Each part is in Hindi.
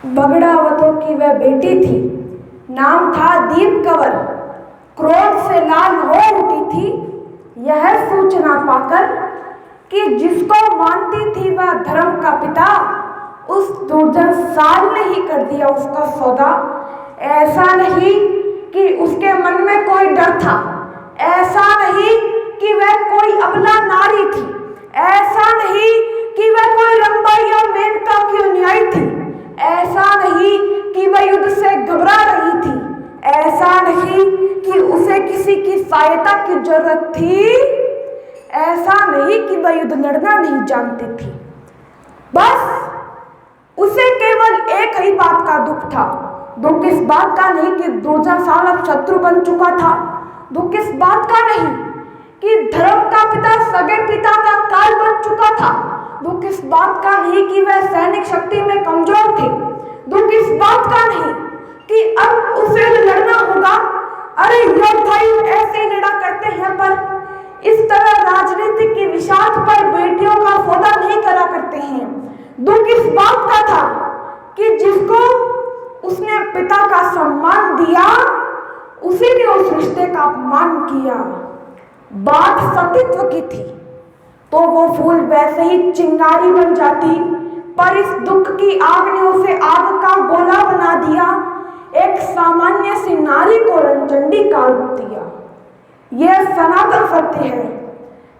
बगड़ावतों की वह बेटी थी, नाम था दीप कंवर। क्रोध से लाल हो उठी थी यह सूचना पाकर कि जिसको मानती थी वह धर्म का पिता, उस दुर्जन साल ने ही कर दिया उसका सौदा। ऐसा नहीं कि उसके मन में कोई डर था, ऐसा नहीं कि वह कोई अबला नारी थी, ऐसा नहीं कि वह कोई रंबा या मेनका की अनुयायी थी, ऐसा नहीं कि वह युद्ध से घबरा रही थी, ऐसा नहीं कि उसे किसी की सहायता की जरूरत थी, ऐसा नहीं कि वह युद्ध लड़ना नहीं जानती थी। बस उसे केवल एक ही बात का दुख था। दुख इस बात का नहीं कि 2000 साल अब शत्रु बन चुका था, दुख इस बात का नहीं कि धर्म का पिता सगे पिता का काल बन चुका था, दुख इस बात का नहीं कि वह सैनिक शक्ति में कमजोर थे, दुख इस बात का नहीं कि अब उसे लड़ना होगा। अरे योद्धा ऐसे ही लड़ा करते हैं, पर इस तरह राजनीति की विषाद पर बेटियों का सौदा नहीं करा करते हैं। दुख इस बात का था कि जिसको उसने पिता का सम्मान दिया, उसी ने उस रिश्ते का अपमान किया। बात सतीत्व की थी तो वो फूल वैसे ही चिंगारी बन जाती, पर इस दुख की आग ने उसे आग का गोला बना दिया, एक सामान्य सी नारी को रणचंडी का रूप दिया। यह सनातन सत्य है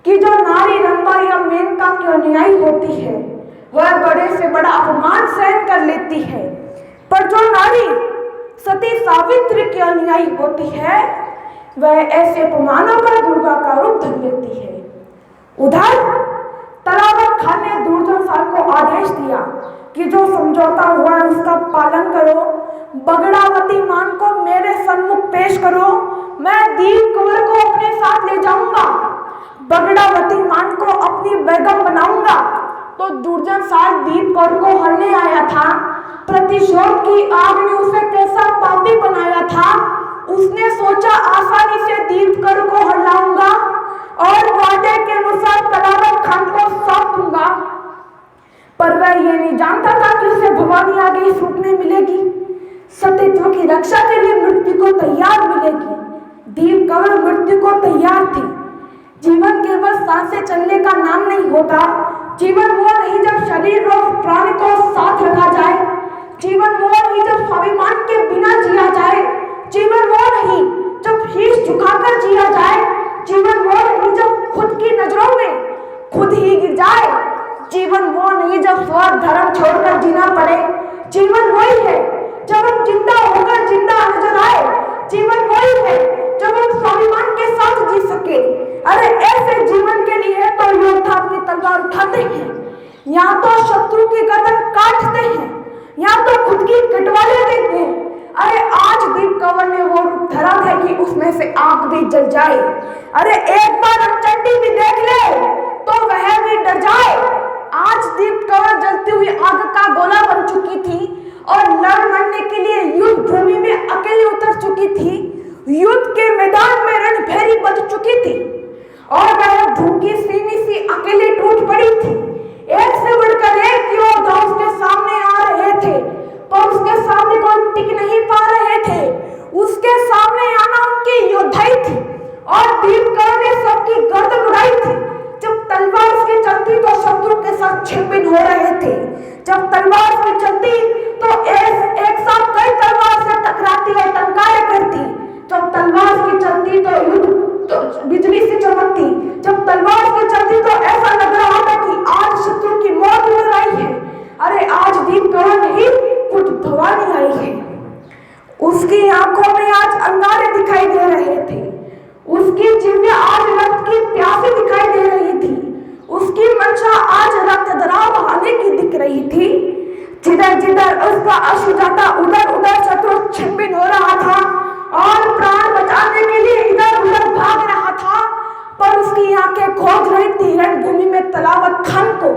कि जो नारी रंबा या मेनका की अनुयायी होती है वह बड़े से बड़ा अपमान सहन कर लेती है, पर जो नारी सती सावित्री की अनुयायी होती है वह ऐसे अपमानों पर दुर्गा का रूप धर लेती है। उधर तलावत खान ने दुर्जन साल को आदेश दिया कि जो समझौता हुआ है उसका पालन करो, बगड़ावती मान को मेरे सन्मुख पेश करो, मैं दीप कंवर को अपने साथ ले जाऊंगा, बगड़ावती मान को अपनी बेगम बनाऊंगा। तो दुर्जन साल दीप कंवर को हरने आया था, प्रतिशोध की आग ने उसे कैसा पापी बनाया था। उसने सोचा आसानी से दीप कंवर को हर लाऊंगा और वादे के अनुसार तलावत खान को सौंप दूंगा, पर वह यह नहीं जानता था कि उसे भवानी आगे इस रूप में मिलेगी, सतीत्व की रक्षा के लिए मृत्यु को तैयार मिलेगी। दीप कंवर मृत्यु को तैयार थी। जीवन केवल सांसें चलने का नाम नहीं होता, जीवन वो नहीं जब शरीर और प्राण को साथ रखा जाए, जीवन वो नहीं जब स्वाभिमान के बिना जिया जाए, जीवन वो नहीं जब शीश झुकाकर जिया जाए, जीवन वो नहीं जब खुद की नजरों में खुद ही गिर जाए, जीवन वो नहीं जब स्वार्थ धर्म छोड़कर जीना पड़े, जीवन वही है जब हम जिंदा होकर जिंदा नजर आए, जीवन वही है जब हम स्वाभिमान के साथ जी सके। अरे ऐसे जीवन के लिए तो योद्धा अपनी तलवार उठाते हैं, या तो शत्रु की गर्दन काटते हैं, या तो खुद की कटवाले देते हैं। अरे आज दीप कंवर ने वो रूप धरा है कि उसमें से आग भी जल जाए। अरे एक बार रणचंडी भी देख ले तो वह भी डर जाए। आज दीप कंवर जलती हुई आग का गोला बन चुकी थी और लड़ मरने के लिए युद्ध भूमि में अकेले उतर चुकी थी, युद्ध के मैदान में रणभेरी बज चुकी थी और वह भूखी सीनी सी अकेले टूट पड़ी थी। एक से बढ़कर एक योद्धा उसके सामने आ रहे थे, पर उसके सामने कोई टिक नहीं पा रहे थे। उसके सामने आना उनकी योद्धाई थी और दीप कंवर ने सबकी गर्दन उड़ाई थी। जब तलवार उसकी चलती तो शत्रु के साथ छिन-भिन्न हो रहे थे, जब तलवार उसकी चलती तो एक साथ कई तलवार से टकराती और टंकारे करती, जब तलवार उसकी चलती तो युद्ध तो बिजली से चमकती, जब तलवार उसकी चलती तो ऐसा लग रहा था कि आज शत्रु की मौत उतर आई है। अरे आज दीप कंवर नहीं कुछ भवानी आई है। उसकी आंखों में आज अंगारे दिखाई दे रहे थे, उसकी जिह्वा आज रक्त की प्यासी दिखाई दे रही थी, उसकी मंशा आज रक्त दरार बहाने की दिख रही थी। जिधर जिधर उसका अश्रु जाता उधर उधर शत्रु छिन-भिन्न हो रहा था और प्राण बचाने के लिए इधर उधर भाग रहा था, पर उसकी आंखें खोज रही थी रणभूमि में तलावत खान को,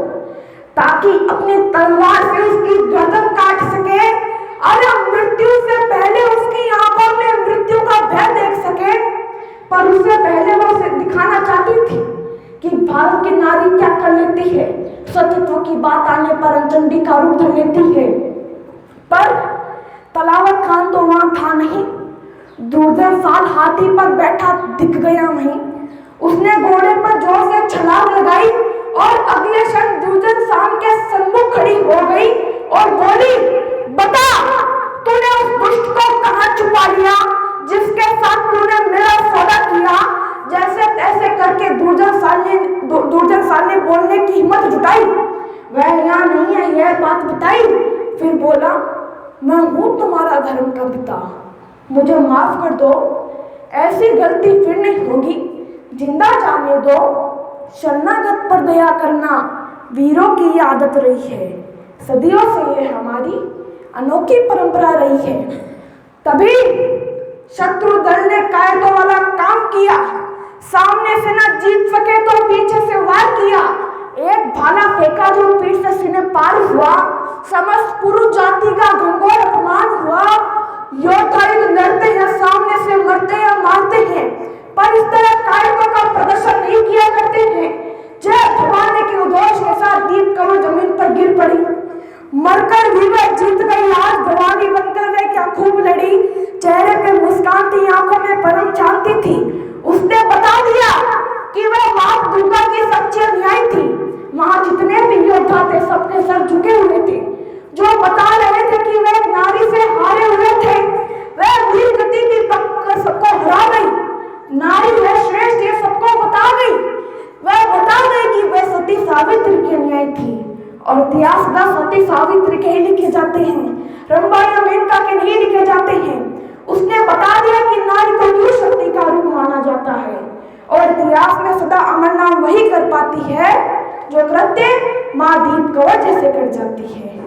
ताकि अपनी तलवार से उसकी गर्दन काट सके। अरे मृत्यु से पहले उसकी आंखों में मृत्यु का भय देख सके, पर उससे पहले वो उसे दिखाना चाहती थी कि भारत की नारी क्या कर लेती है। सतीत्व की बात आने पर रणचंडी का रूप धर लेती है, पर हाथी पर बैठा दिख गया वहीं। उसने घोड़े पर जोर से छलांग लगाई और अगले क्षण दूरदर्शन शाम के सम्मुख खड़ी हो गई और बोली, बता तूने उस दुष्ट को कहां छुपा लिया जिसके साथ तूने मेरा सौदा किया। जैसे तैसे करके दूरदर्शन साल ने बोलने की हिम्मत जुटाई। वह यहाँ नहीं है यह बात बताई। फिर बोला, मैं हूं तुम्हारा धर्म का पिता, मुझे माफ कर दो, ऐसी गलती फिर नहीं होगी, जिंदा जाने दो। शरणागत पर दया करना वीरों की आदत रही है, सदियों से ये हमारी अनोखी परंपरा रही है। तभी शत्रु दल ने कायदों वाला काम किया, सामने से न जीत सके तो पीछे से वार किया। एक भाला फेंका जो पीठ से सीने पार हुआ, समस्त पुरुष जाति का घनघोर अपमान हुआ। योद्धा लड़ते हैं, सामने से मरते या मारते हैं, पर इस तरह कायदों का प्रदर्शन नहीं किया करते हैं। जय भवानी के उद्घोष के साथ दीप कमर जमीन पर गिर पड़ी। मरकर भी वह जीत गई, आज भवानी बनकर वह क्या खूब लड़ी। चेहरे पे मुस्कान थी, आंखों में परम शांति थी। उसने बता दिया कि वह मां दुर्गा की सच्ची न्याय थी। वहां जितने भी योद्धा थे सबके सर झुके हुए थे, जो बता रहे थे कि वह एक नारी से हारे हुए थे। वह वीर गति की पकड़ सबको हरा गई, नारी है श्रेष्ठ ये सबको बता गई। वह बता गई कि वह सती सावित्री की न्याय थी और इतिहास का सती सावित्री के ही लिखे जाते हैं, रंबा या मेनका के नहीं लिखे जाते हैं। उसने बता दिया कि नारी को क्यों शक्ति का रूप माना जाता है और इतिहास में सदा अमर नाम वही कर पाती है जो कृत्य मां दीप कवच जैसे कर जाती है।